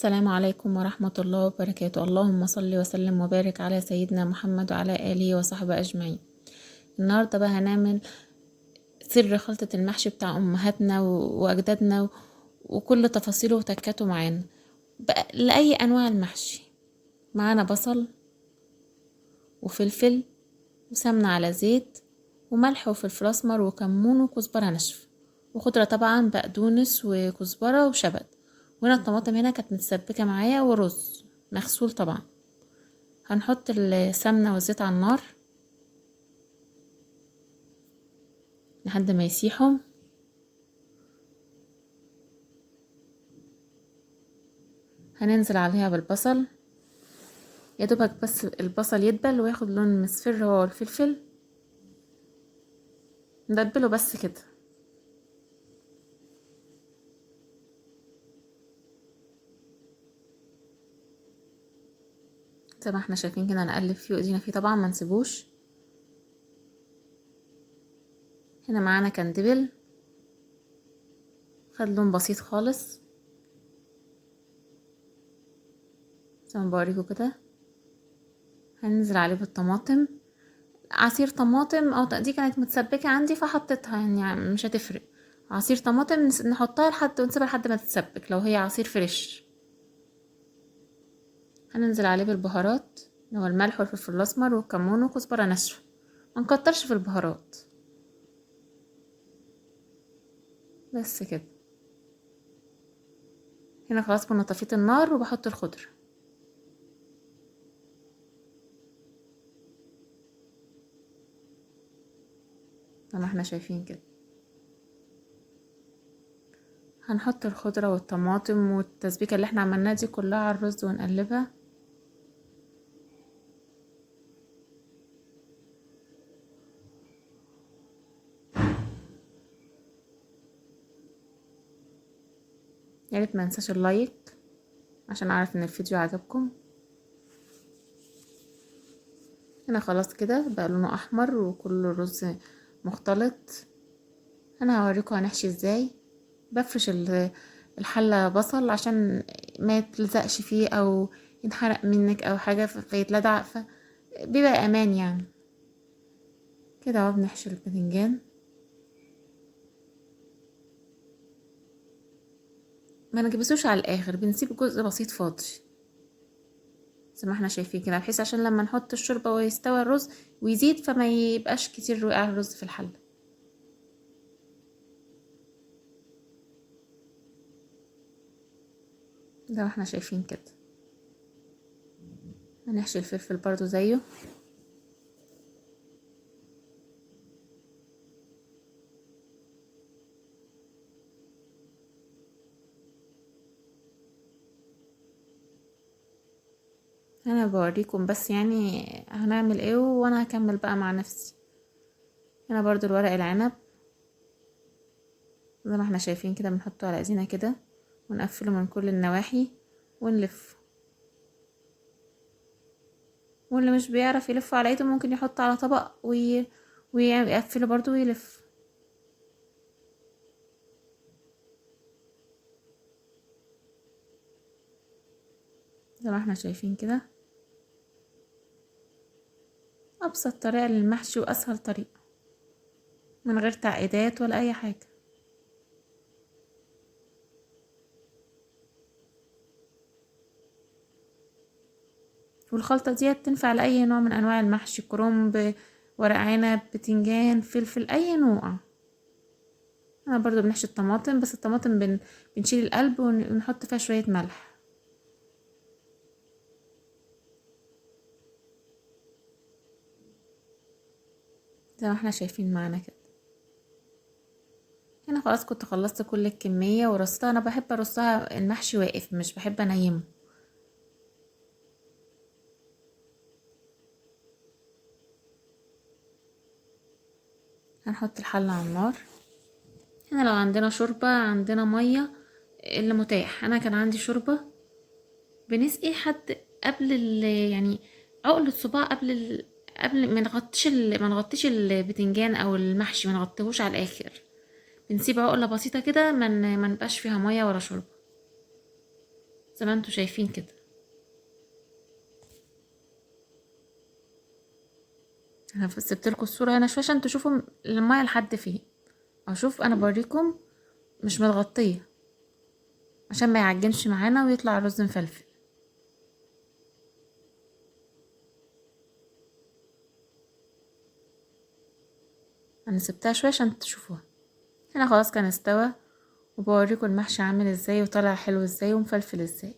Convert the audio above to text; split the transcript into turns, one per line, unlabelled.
السلام عليكم ورحمة الله وبركاته. اللهم صل وسلم وبارك على سيدنا محمد وعلى آله وصحبه أجمعين. النهاردة بقى هنعمل سر خلطة المحشي بتاع أمهاتنا وأجدادنا وكل تفاصيله وتكاته معانا بقى لأي أنواع المحشي. معانا بصل وفلفل وسمنة على زيت وملح وفلفل أسمر وكمون وكزبرة ناشفة وخضرة طبعا بقدونس وكزبرة وشبت. وهنا الطماطم هنا كانت متسبكة معايا ورز مغسول طبعا. هنحط السمنة والزيت على النار لحد ما يسيحوا. هننزل عليها بالبصل يا دوبك بس البصل يدبل وياخد لون مصفر هو والفلفل، ندبله بس كده. زي ما احنا شايفين كده نقلب فيه وايدينا فيه طبعا ما نسيبوش. هنا معانا كان دبل خد لون بسيط خالص زي ما بوريكم كده. هننزل عليه بالطماطم، عصير طماطم او دي كانت متسبكة عندي فحطيتها يعني مش هتفرق. عصير طماطم نحطها لحد ونسيبها لحد ما تتسبك لو هي عصير فريش. هننزل عليه بالبهارات اللي هو الملح والفلفل الاسمر والكمون وكزبرة ناشفة، منكترش في البهارات بس كده. هنا خلاص كنا طفيت النار وبحط الخضرة. زي ما احنا شايفين كده هنحط الخضرة والطماطم والتسبيكة اللي احنا عملناها دي كلها على الرز ونقلبها. يا ريت ما ننساش اللايك عشان اعرف ان الفيديو عجبكم. هنا خلاص كده بقى لونه احمر وكل الرز مختلط. انا هوريكم هنحشي ازاي. بفرش الحلة بصل عشان ما يتلزقش فيه او ينحرق منك او حاجة فيتلدع، بيبقى امان يعني. كده اهو بنحشي الباذنجان. ما نكبسوش على الاخر، بنسيب جزء بسيط فاضي زي ما احنا شايفين كده، بحيث عشان لما نحط الشوربة ويستوي الرز ويزيد فما يبقاش كتير وقع الرز في الحلة. زي ما احنا شايفين كده. هنحشي الفلفل برضو زيه. انا بوريكم بس يعني هنعمل ايه وانا هكمل بقى مع نفسي. هنا برضو الورق العنب زي ما احنا شايفين كده بنحطه على ايدينا كده ونقفله من كل النواحي ونلف. واللي مش بيعرف يلف على ايده ممكن يحط على طبق ويقفله برضو ويلف. زي ما احنا شايفين كده. ابسط طريقة للمحشي واسهل طريقة من غير تعقيدات ولا اي حاجة. والخلطة دي تنفع لأي نوع من أنواع المحشي، كرنب، ورق عنب، بتنجان، فلفل، أي نوع. أنا برضو بنحشي الطماطم، بس الطماطم بنشيل القلب ونحط فيها شوية ملح زي ما احنا شايفين معانا كده. هنا خلاص كنت خلصت كل الكمية ورصتها. أنا بحب أرصها المحشي واقف، مش بحب أنيمه. هنحط الحلة على النار. هنا لو عندنا شوربة عندنا مية اللي متاح. أنا كان عندي شوربة بنسقي حد قبل يعني عقل الصباع قبل ما نغطيش البتنجان او المحشي، ما نغطيهوش على الاخر. بنسيب عقله بسيطه كده ما نبقاش فيها ميه ولا شوربه. زي ما انتوا شايفين كده. انا سبت لكم الصوره هنا شويه عشان تشوفوا الميه لحد فين. اشوف انا بوريكم مش متغطيه عشان ما يعجنش معانا ويطلع رز مفلفل. انا سبتها شويه عشان تشوفوها. هنا خلاص كان استوى، وبوريكم المحشي عامل ازاي وطلع حلو ازاي ومفلفل ازاي.